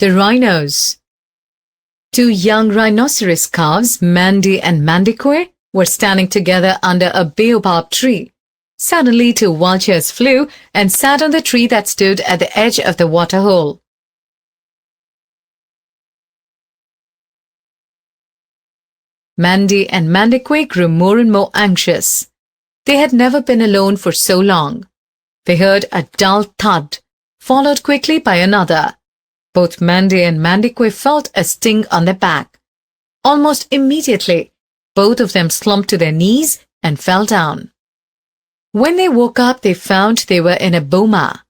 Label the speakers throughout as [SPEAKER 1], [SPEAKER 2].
[SPEAKER 1] The Rhinos. Two young rhinoceros calves, Mandy and Mandique, were standing together under a baobab tree. Suddenly, two vultures flew and sat on the tree that stood at the edge of the waterhole. Mandy and Mandique grew more and more anxious. They had never been alone for so long. They heard a dull thud, followed quickly by another. Both Mandy and Mandique felt a sting on their back. Almost immediately, both of them slumped to their knees and fell down. When they woke up, they found they were in a boma.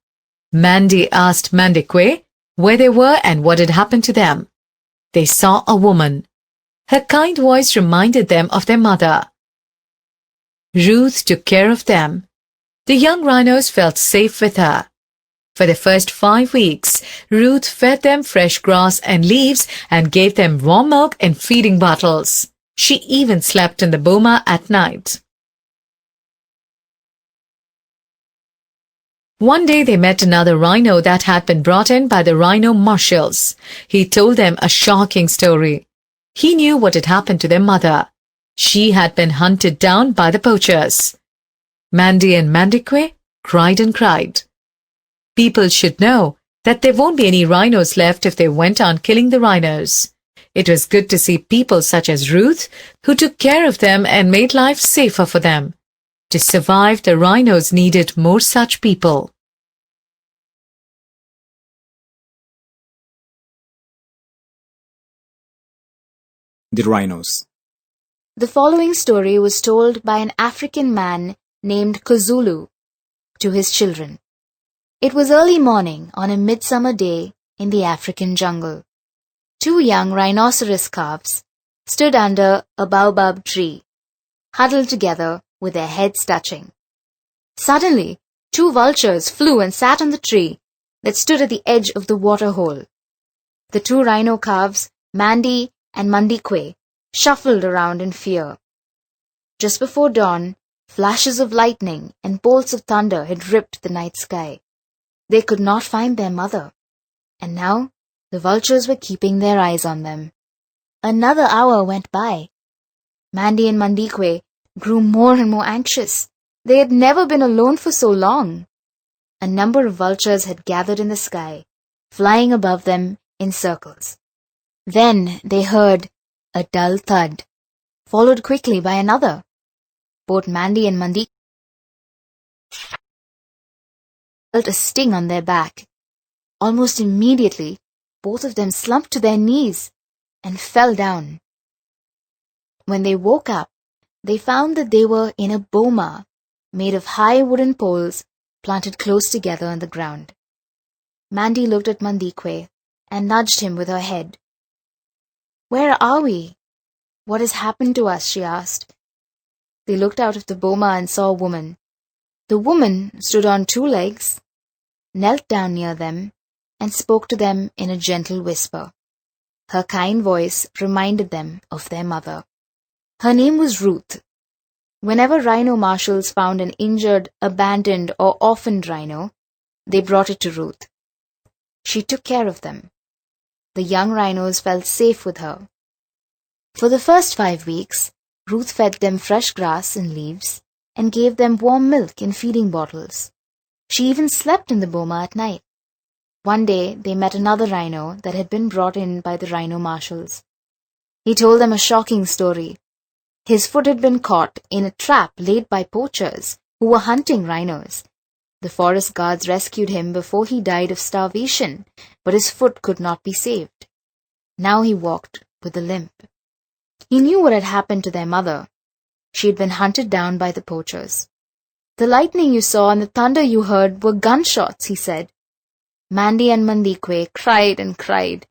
[SPEAKER 1] Mandy asked Mandique where they were and what had happened to them. They saw a woman. Her kind voice reminded them of their mother. Ruth took care of them. The young rhinos felt safe with her. For the first 5 weeks, Ruth fed them fresh grass and leaves and gave them warm milk in feeding bottles. She even slept in the boma at night. One day they met another rhino that had been brought in by the rhino marshals. He told them a shocking story. He knew what had happened to their mother. She had been hunted down by the poachers. Mandy and Mandique cried and cried. People should know that there won't be any rhinos left if they went on killing the rhinos. It was good to see people such as Ruth who took care of them and made life safer for them. To survive, the rhinos needed more such people.
[SPEAKER 2] The Rhinos.
[SPEAKER 3] The following story was told by an African man named Kuzulu to his children. It was early morning on a midsummer day in the African jungle. Two young rhinoceros calves stood under a baobab tree, huddled together with their heads touching. Suddenly, two vultures flew and sat on the tree that stood at the edge of the waterhole. The two rhino calves, Mandy and Mandique, shuffled around in fear. Just before dawn, flashes of lightning and bolts of thunder had ripped the night sky. They could not find their mother, and now the vultures were keeping their eyes on them. Another hour went by. Mandy and Mandique grew more and more anxious. They had never been alone for so long. A number of vultures had gathered in the sky, flying above them in circles. Then they heard a dull thud, followed quickly by another. Both Mandy and Mandique felt a sting on their back. Almost immediately, both of them slumped to their knees and fell down. When they woke up, they found that they were in a boma made of high wooden poles planted close together on the ground. Mandy looked at Mandique and nudged him with her head. "Where are we? What has happened to us?" she asked. They looked out of the boma and saw a woman. The woman stood on two legs, knelt down near them, and spoke to them in a gentle whisper. Her kind voice reminded them of their mother. Her name was Ruth. Whenever rhino marshals found an injured, abandoned, or orphaned rhino, they brought it to Ruth. She took care of them. The young rhinos felt safe with her. For the first 5 weeks, Ruth fed them fresh grass and leaves and gave them warm milk in feeding bottles. She even slept in the boma at night. One day, they met another rhino that had been brought in by the rhino marshals. He told them a shocking story. His foot had been caught in a trap laid by poachers who were hunting rhinos. The forest guards rescued him before he died of starvation, but his foot could not be saved. Now he walked with a limp. He knew what had happened to their mother. She had been hunted down by the poachers. "The lightning you saw and the thunder you heard were gunshots," he said. Mandy and Mandique cried and cried.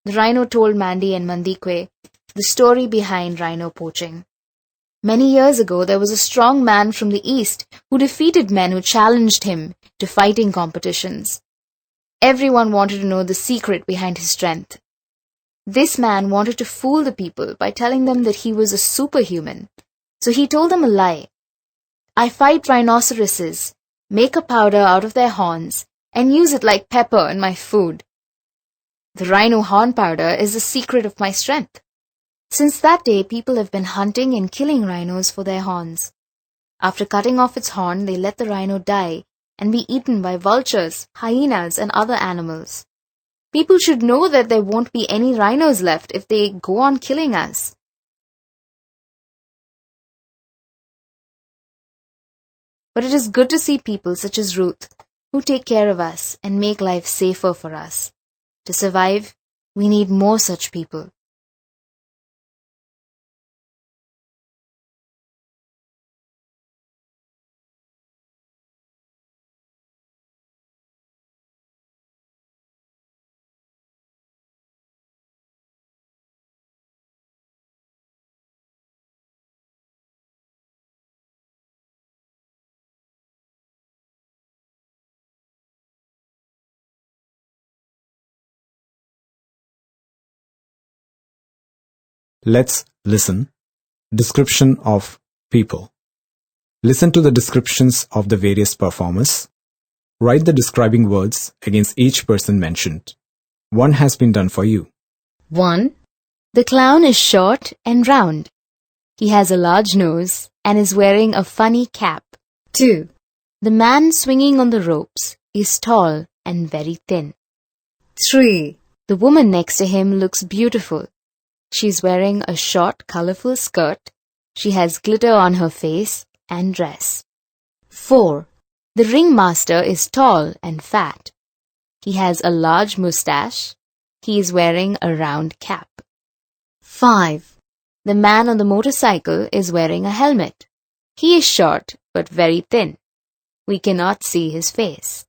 [SPEAKER 3] The rhino told Mandy and Mandique the story behind rhino poaching. Many years ago, there was a strong man from the east who defeated men who challenged him to fighting competitions. Everyone wanted to know the secret behind his strength. This man wanted to fool the people by telling them that he was a superhuman. So he told them a lie. "I fight rhinoceroses, make a powder out of their horns, and use it like pepper in my food." The rhino horn powder is the secret of my strength. Since that day, people have been hunting and killing rhinos for their horns. After cutting off its horn, they let the rhino die and be eaten by vultures, hyenas, and other animals. People should know that there won't be any rhinos left if they go on killing us. But it is good to see people such as Ruth, who take care of us and make life safer for us. To survive, we need more such people.
[SPEAKER 2] Let's listen. Description of people. Listen to the descriptions of the various performers. Write the describing words against each person mentioned. One has been done for you.
[SPEAKER 3] 1. The clown is short and round. He has a large nose and is wearing a funny cap. 2. The man swinging on the ropes is tall and very thin. 3. The woman next to him looks beautiful. She's wearing a short, colorful skirt. She has glitter on her face and dress. 4. The ringmaster is tall and fat. He has a large mustache. He is wearing a round cap. 5. The man on the motorcycle is wearing a helmet. He is short but very thin. We cannot see his face.